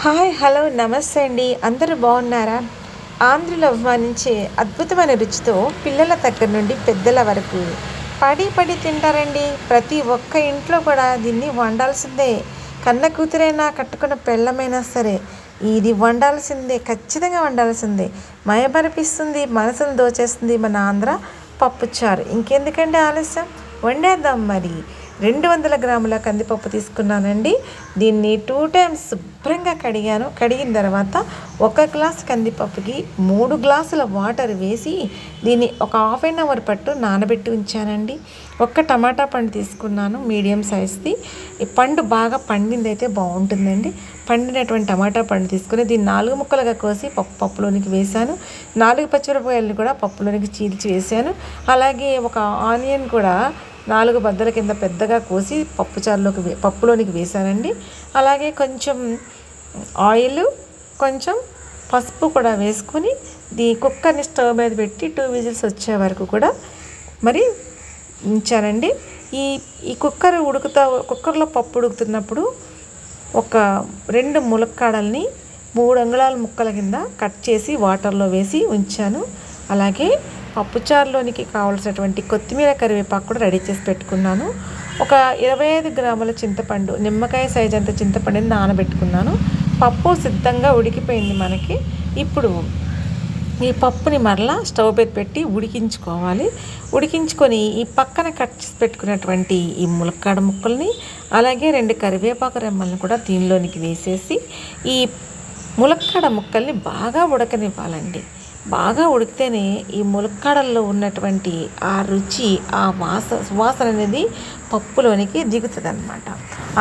Hi hello నమస్తే అండి. అందరూ బాగున్నారా? ఆంధ్రులు అభిమానించే అద్భుతమైన రుచితో పిల్లల దగ్గర నుండి పెద్దల వరకు పడి పడి తింటారండి. ప్రతి ఒక్క ఇంట్లో కూడా దీన్ని వండాల్సిందే. కన్న కూతురైనా కట్టుకున్న పెళ్ళమైనా సరే ఇది వండాల్సిందే, ఖచ్చితంగా వండాల్సిందే. మయబరిపిస్తుంది, మనసును దోచేస్తుంది మన ఆంధ్ర పప్పుచారు. ఇంకెందుకండి ఆలస్యం, వండేద్దాం మరి. 200 గ్రాముల కందిపప్పు తీసుకున్నానండి. దీన్ని 2 టైమ్స్ శుభ్రంగా కడిగాను. కడిగిన తర్వాత 1 గ్లాస్ కందిపప్పుకి 3 గ్లాసుల వాటర్ వేసి దీన్ని ఒక హాఫ్ అన్ అవర్ పట్టు నానబెట్టి ఉంచానండి. 1 టమాటా పండు తీసుకున్నాను, మీడియం సైజ్ది. ఈ పండు బాగా పండిందైతే బాగుంటుందండి. పండినటువంటి టమాటా పండు తీసుకుని దీన్ని 4 ముక్కలుగా కోసి పప్పులోనికి వేశాను. 4 పచ్చిమిరపకాయలను కూడా పప్పులోనికి చీల్చి వేశాను. అలాగే ఒక ఆనియన్ కూడా 4 బద్దల కింద పెద్దగా కోసి పప్పులోనికి వేసానండి. అలాగే కొంచెం ఆయిల్, కొంచెం పసుపు కూడా వేసుకొని కుక్కర్ని స్టవ్ మీద పెట్టి 2 విజిల్స్ వచ్చే వరకు కూడా మరి ఉంచానండి. ఈ కుక్కర్లో పప్పు ఉడుకుతున్నప్పుడు ఒక 2 ములక్కాడల్ని 3 అంగుళాల ముక్కల కింద కట్ చేసి వాటర్లో వేసి ఉంచాను. అలాగే పప్పుచారులోనికి కావాల్సినటువంటి కొత్తిమీర, కరివేపాకు కూడా రెడీ చేసి పెట్టుకున్నాను. ఒక 25 గ్రాముల చింతపండు, నిమ్మకాయ సైజ్ అంత చింతపండుని నానబెట్టుకున్నాను. పప్పు సిద్ధంగా ఉడికిపోయింది మనకి. ఇప్పుడు ఈ పప్పుని మరలా స్టవ్ మీద పెట్టి ఉడికించుకోవాలి. ఉడికించుకొని ఈ పక్కన కట్ చేసి పెట్టుకున్నటువంటి ఈ ములక్కాడ ముక్కల్ని, అలాగే 2 కరివేపాకు రెమ్మల్ని కూడా దీనిలోనికి వేసేసి ఈ ములక్కాడ ముక్కల్ని బాగా ఉడకనివ్వాలండి. బాగా ఉడికితేనే ఈ ములక్కాడల్లో ఉన్నటువంటి ఆ రుచి, ఆ సువాసన అనేది పప్పులోనికి దిగుతుంది అన్నమాట.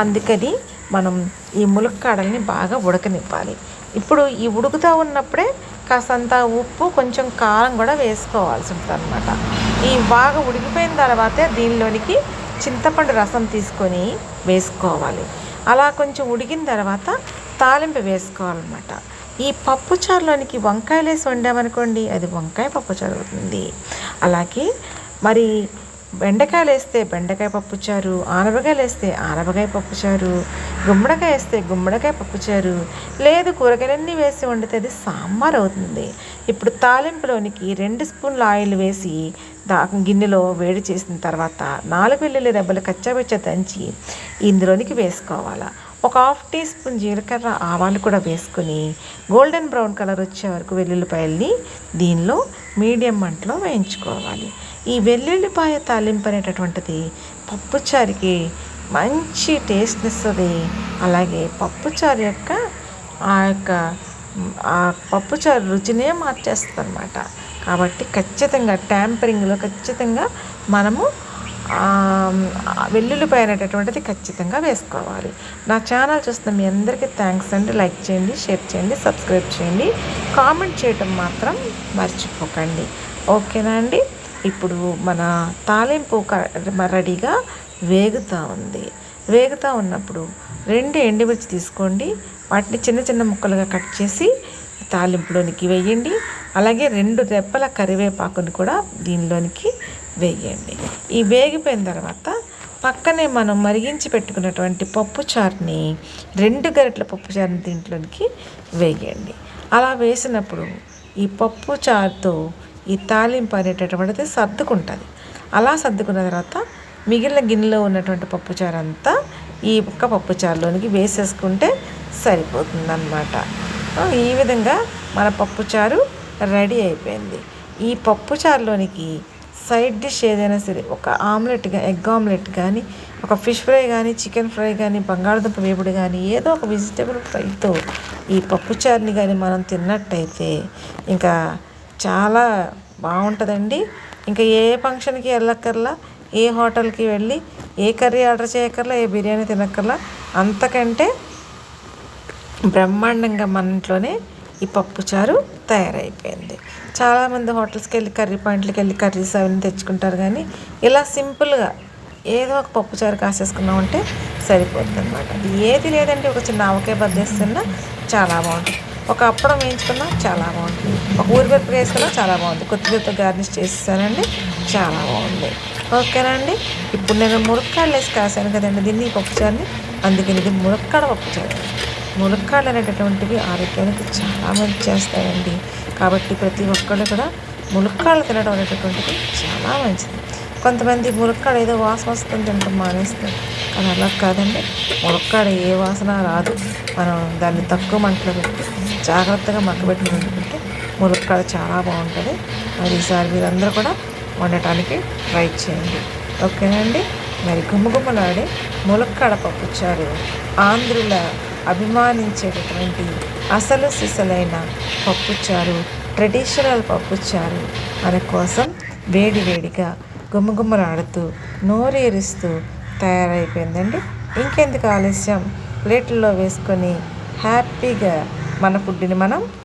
అందుకని మనం ఈ ములక్కాడల్ని బాగా ఉడకనివ్వాలి. ఇప్పుడు ఈ ఉడుకుతూ ఉన్నప్పుడే కాసంత ఉప్పు, కొంచెం కారం కూడా వేసుకోవాల్సి ఉంటుంది అన్నమాట. ఈ బాగా ఉడికిపోయిన తర్వాతే దీనిలోనికి చింతపండు రసం తీసుకొని వేసుకోవాలి. అలా కొంచెం ఉడికిన తర్వాత తాలింపు వేసుకోవాలన్నమాట. ఈ పప్పుచారులోనికి వంకాయలు వేసి వండామనుకోండి, అది వంకాయ పప్పుచారు అవుతుంది. అలాగే మరి బెండకాయలు వేస్తే బెండకాయ పప్పుచారు, ఆనపకాయలు వేస్తే ఆనపకాయ పప్పుచారు, గుమ్మడికాయ వేస్తే గుమ్మడికాయ పప్పుచారు, లేదు కూరగాయలన్నీ వేసి వండితే అది సాంబార్ అవుతుంది. ఇప్పుడు తాలింపులోనికి 2 స్పూన్ల ఆయిల్ వేసి గిన్నెలో వేడి చేసిన తర్వాత 4 వెల్లుల్లి రెబ్బలు కచ్చాపచ్చ దంచి ఇందులోనికి వేసుకోవాలి. ఒక హాఫ్ టీ స్పూన్ జీలకర్ర, ఆవాలు కూడా వేసుకొని గోల్డెన్ బ్రౌన్ కలర్ వచ్చే వరకు వెల్లుల్లిపాయల్ని దీనిలో మీడియం మంటలో వేయించుకోవాలి. ఈ వెల్లుల్లిపాయ తాలింపు అనేటటువంటిది పప్పుచారుకి మంచి టేస్ట్ ఇస్తుంది. అలాగే పప్పుచారు యొక్క ఆ పప్పుచారు రుచినే మార్చేస్తుంది అన్నమాట. కాబట్టి ఖచ్చితంగా ట్యాంపరింగ్లో ఖచ్చితంగా మనము వెల్లుల్లిపాయ అనేటటువంటిది ఖచ్చితంగా వేసుకోవాలి. నా ఛానల్ చూస్తున్న మీ అందరికీ థ్యాంక్స్ అండి. లైక్ చేయండి, షేర్ చేయండి, సబ్స్క్రైబ్ చేయండి, కామెంట్ చేయటం మాత్రం మర్చిపోకండి. ఓకేనా అండి? ఇప్పుడు మన తాలింపు రెడీగా వేగుతూ ఉంది. వేగుతూ ఉన్నప్పుడు 2 ఎండుమిర్చి తీసుకోండి. వాటిని చిన్న చిన్న ముక్కలుగా కట్ చేసి తాలింపులోనికి వేయండి. అలాగే 2 రెబ్బల కరివేపాకుని కూడా దీనిలోనికి వేయండి. ఈ వేగిపోయిన తర్వాత పక్కనే మనం మరిగించి పెట్టుకున్నటువంటి పప్పుచారుని 2 గరిటెల పప్పుచారుని దీంట్లోనికి వేయండి. అలా వేసినప్పుడు ఈ పప్పుచారుతో ఈ తాలింపు అనేటటువంటిది సర్దుకుంటుంది. అలా సర్దుకున్న తర్వాత మిగిలిన గిన్నెలో ఉన్నటువంటి పప్పుచారు అంతా ఈ పప్పుచారులోనికి వేసేసుకుంటే సరిపోతుందన్నమాట. ఈ విధంగా మన పప్పుచారు రెడీ అయిపోయింది. ఈ పప్పుచారులోనికి సైడ్ డిష్ ఏదైనా సరే, ఒక ఎగ్ ఆమ్లెట్ కానీ, ఒక ఫిష్ ఫ్రై కానీ, చికెన్ ఫ్రై కానీ, బంగాళదుంప వేపుడు కానీ, ఏదో ఒక వెజిటేబుల్ ఫ్రైతో ఈ పప్పుచారుని కానీ మనం తిన్నట్టయితే ఇంకా చాలా బాగుంటుందండి. ఇంకా ఏ ఫంక్షన్కి వెళ్ళక్కర్లా, ఏ హోటల్కి వెళ్ళి ఏ కర్రీ ఆర్డర్ చేయక్కర్లా, ఏ బిర్యానీ తినక్కర్లా. అంతకంటే బ్రహ్మాండంగా మన ఇంట్లోనే ఈ పప్పుచారు తయారైపోయింది. చాలామంది హోటల్స్కి వెళ్ళి కర్రీ పాయింట్లకి వెళ్ళి కర్రీస్ అవన్నీ తెచ్చుకుంటారు. కానీ ఇలా సింపుల్గా ఏదో ఒక పప్పుచారు కాసేసుకున్నామంటే సరిపోతుంది అన్నమాట. అది ఏది లేదంటే ఒక చిన్న ఆవకాయ బద్దేస్తున్నా చాలా బాగుంటుంది. ఒక అప్పడం వేయించుకున్నా చాలా బాగుంటుంది. ఒక ఊరిమిరపకాయ వేసుకున్నా చాలా బాగుంది. కొత్తిమీరతో గార్నిష్ చేసేసానండి, చాలా బాగుంది. ఓకేనా అండి? ఇప్పుడు నేను ములక్కాడలు వేసి కాసాను కదండి దీన్ని, పప్పుచారుని. అందుకని ఇది ములక్కాడ పప్పుచారు. ములక్కాడలు అనేటటువంటివి ఆరోగ్యానికి చాలా మంచి చేస్తాయండి. కాబట్టి ప్రతి ఒక్కళ్ళు కూడా ములక్కాడలు తినడం అనేటటువంటిది చాలా మంచిది. కొంతమంది ములక్కాడ ఏదో వాసన వస్తుంది తినడం మానేస్తారు, కానీ అలా కాదండి. ములక్కాడ ఏ వాసన రాదు. మనం దాన్ని తక్కువ మంటలో పెట్టి జాగ్రత్తగా మగ్గబెట్టి వండుకుంటే ములక్కాడ చాలా బాగుంటుంది. మరి ఈసారి మీరందరూ కూడా వండటానికి ట్రై చేయండి. ఓకేనండి. మరి గుమ్మగుమ్మలాడే ములక్కాడ పప్పుచారు ఆంధ్రుల అభిమానించేటటువంటి అసలు సిసలైన పప్పుచారు, ట్రెడిషనల్ పప్పుచారు మన కోసం వేడి వేడిగా గుమ్మగుమ్మలాడుతూ నోరేరుస్తూ తయారైపోయిందండి. ఇంకెందుకు ఆలస్యం, ప్లేట్లలో వేసుకొని హ్యాపీగా మన ఫుడ్ని మనం